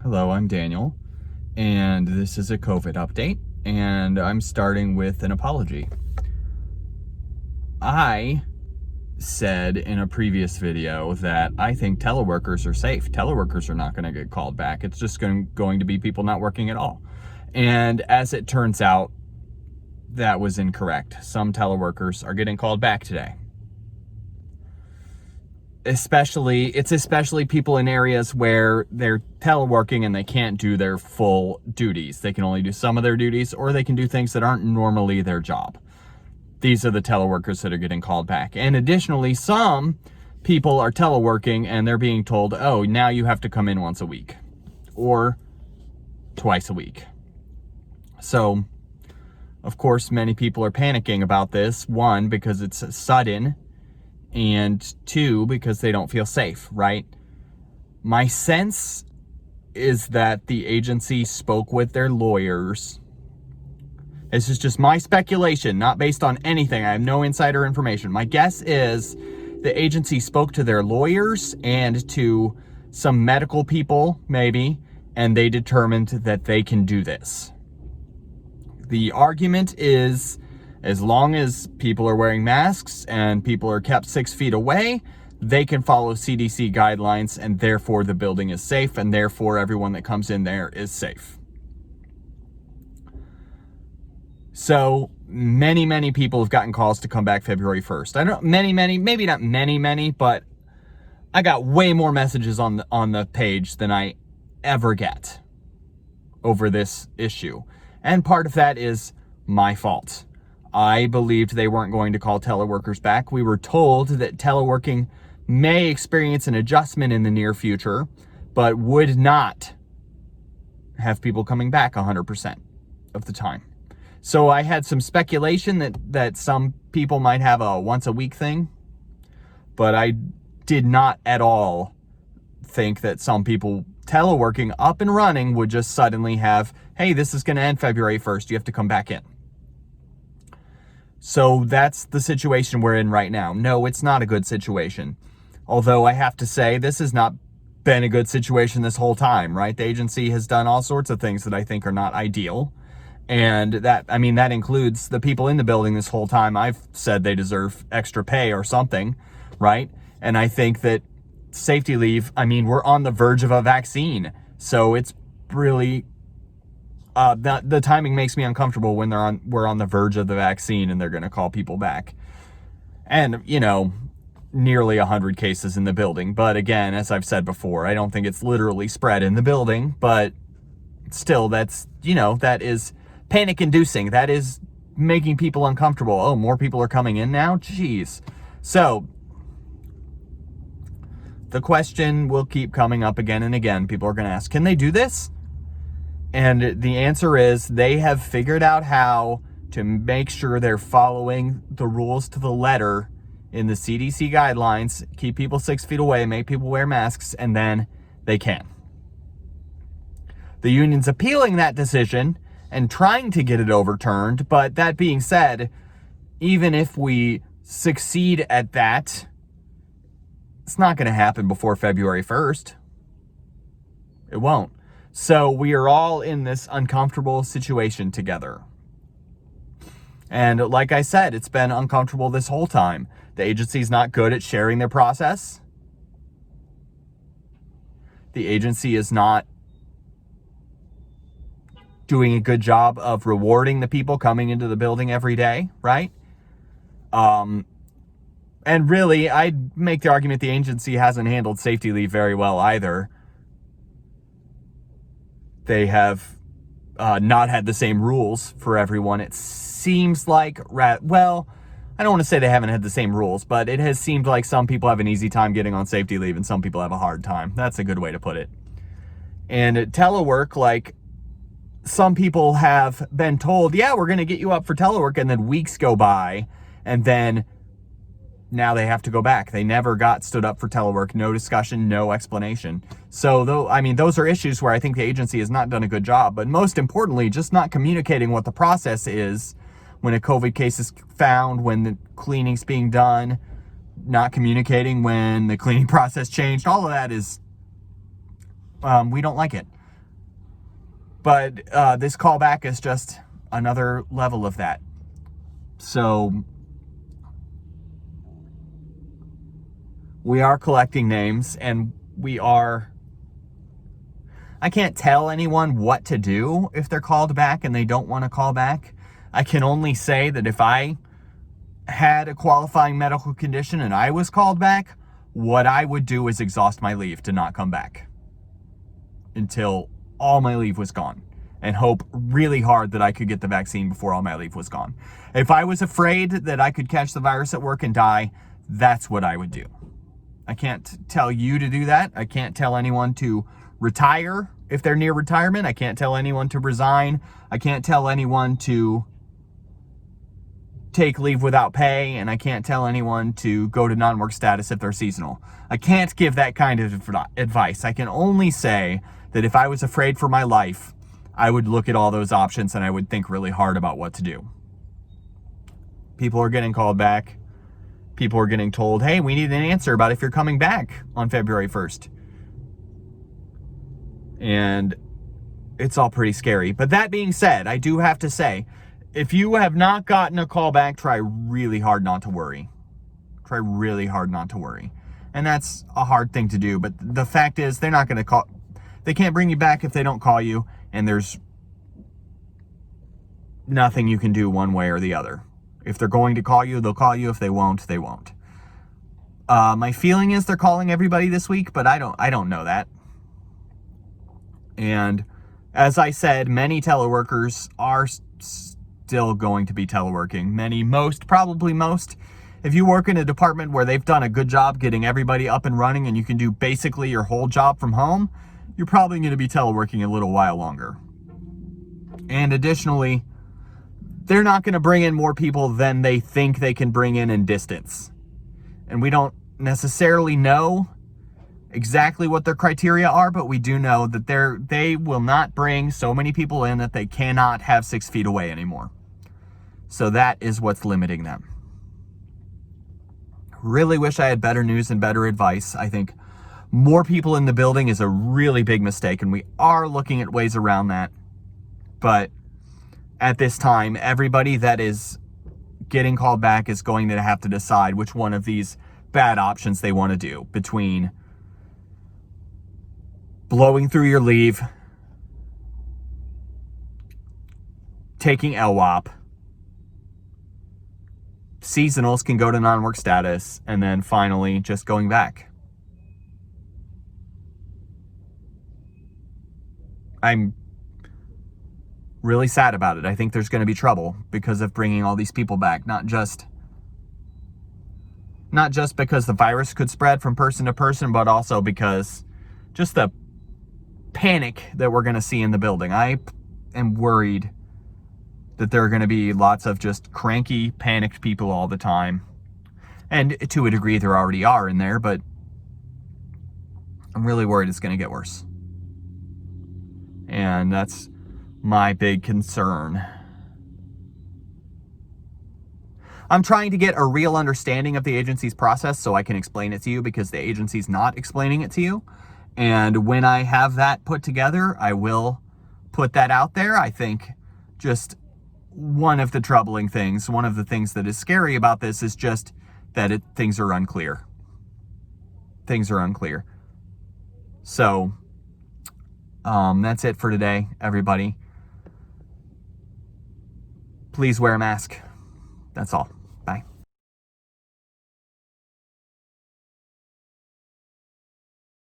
Hello, I'm Daniel, and this is a COVID update, and I'm starting with an apology. I said in a previous video that I think teleworkers are safe. Teleworkers are not going to get called back. It's just going to be people not working at all. And as it turns out, that was incorrect. Some teleworkers are getting called back today. It's especially people in areas where they're teleworking and they can't do their full duties. They can only do some of their duties, or they can do things that aren't normally their job. These are the teleworkers that are getting called back. And additionally, some people are teleworking and they're being told, oh, now you have to come in once a week or twice a week. So, of course, many people are panicking about this. One, because it's sudden, and two, because they don't feel safe, right? My sense is that the agency spoke with their lawyers. This is just my speculation, not based on anything. I have no insider information. My guess is the agency spoke to their lawyers and to some medical people, maybe, and they determined that they can do this. The argument is, as long as people are wearing masks and people are kept 6 feet away, they can follow CDC guidelines, and therefore the building is safe, and therefore everyone that comes in there is safe. So many people have gotten calls to come back February 1st. I don't, maybe not many, but I got way more messages on the page than I ever get over this issue. And part of that is my fault. I believed they weren't going to call teleworkers back. We were told that teleworking may experience an adjustment in the near future, but would not have people coming back 100% of the time. So I had some speculation that some people might have a once a week thing, but I did not at all think that some people teleworking up and running would just suddenly have, hey, this is going to end February 1st. You have to come back in. So that's the situation we're in right now. No, it's not a good situation. Although I have to say, this has not been a good situation this whole time, right? The agency has done all sorts of things that I think are not ideal. And that includes the people in the building this whole time. I've said they deserve extra pay or something, right? And I think that safety leave, we're on the verge of a vaccine. So it's really, the timing makes me uncomfortable when we're on the verge of the vaccine and they're going to call people back. And, nearly 100 cases in the building. But again, as I've said before, I don't think it's literally spread in the building, but still that is panic inducing. That is making people uncomfortable. Oh, more people are coming in now? Jeez. So the question will keep coming up again and again. People are going to ask, can they do this? And the answer is they have figured out how to make sure they're following the rules to the letter in the CDC guidelines, keep people 6 feet away, make people wear masks, and then they can. The union's appealing that decision and trying to get it overturned, but that being said, even if we succeed at that, it's not going to happen before February 1st. It won't. So we are all in this uncomfortable situation together. And like I said, it's been uncomfortable this whole time. The agency's not good at sharing their process. The agency is not doing a good job of rewarding the people coming into the building every day, right? And really, I'd make the argument the agency hasn't handled safety leave very well either. They have not had the same rules for everyone. It seems like, well, I don't want to say they haven't had the same rules, but it has seemed like some people have an easy time getting on safety leave and some people have a hard time. That's a good way to put it. And at telework, like, some people have been told, yeah, we're going to get you up for telework, and then weeks go by, and then now they have to go back. They never got stood up for telework. No discussion, no explanation. So, those are issues where I think the agency has not done a good job, but most importantly, just not communicating what the process is when a COVID case is found, when the cleaning's being done, not communicating when the cleaning process changed. All of that is, we don't like it. But this callback is just another level of that. So we are collecting names, and I can't tell anyone what to do if they're called back and they don't want to call back. I can only say that if I had a qualifying medical condition and I was called back, what I would do is exhaust my leave to not come back until all my leave was gone, and hope really hard that I could get the vaccine before all my leave was gone. If I was afraid that I could catch the virus at work and die, that's what I would do. I can't tell you to do that. I can't tell anyone to retire if they're near retirement. I can't tell anyone to resign. I can't tell anyone to take leave without pay, and I can't tell anyone to go to non-work status if they're seasonal. I can't give that kind of advice. I can only say that if I was afraid for my life, I would look at all those options and I would think really hard about what to do. People are getting called back. People are getting told, hey, we need an answer about if you're coming back on February 1st. And it's all pretty scary. But that being said, I do have to say, if you have not gotten a call back, try really hard not to worry. Try really hard not to worry. And that's a hard thing to do. But the fact is, they're not going to call. They can't bring you back if they don't call you. And there's nothing you can do one way or the other. If they're going to call you, they'll call you. If they won't, they won't. My feeling is they're calling everybody this week, but I don't know that. And as I said, many teleworkers are still going to be teleworking. Probably most. If you work in a department where they've done a good job getting everybody up and running and you can do basically your whole job from home, you're probably going to be teleworking a little while longer. And additionally, they're not going to bring in more people than they think they can bring in distance. And we don't necessarily know exactly what their criteria are, but we do know that they will not bring so many people in that they cannot have 6 feet away anymore. So that is what's limiting them. Really wish I had better news and better advice. I think more people in the building is a really big mistake, and we are looking at ways around that. But at this time, everybody that is getting called back is going to have to decide which one of these bad options they want to do, between blowing through your leave, taking LWOP, seasonals can go to non-work status, and then finally just going back. I'm really sad about it. I think there's going to be trouble because of bringing all these people back, not just because the virus could spread from person to person, but also because just the panic that we're going to see in the building. I am worried that there are going to be lots of just cranky, panicked people all the time. And to a degree, there already are in there, but I'm really worried it's going to get worse. And that's my big concern. I'm trying to get a real understanding of the agency's process so I can explain it to you, because the agency's not explaining it to you. And when I have that put together, I will put that out there. I think just one of the troubling things, one of the things that is scary about this is just that things are unclear. Things are unclear. So, that's it for today, everybody. Please wear a mask. That's all. Bye.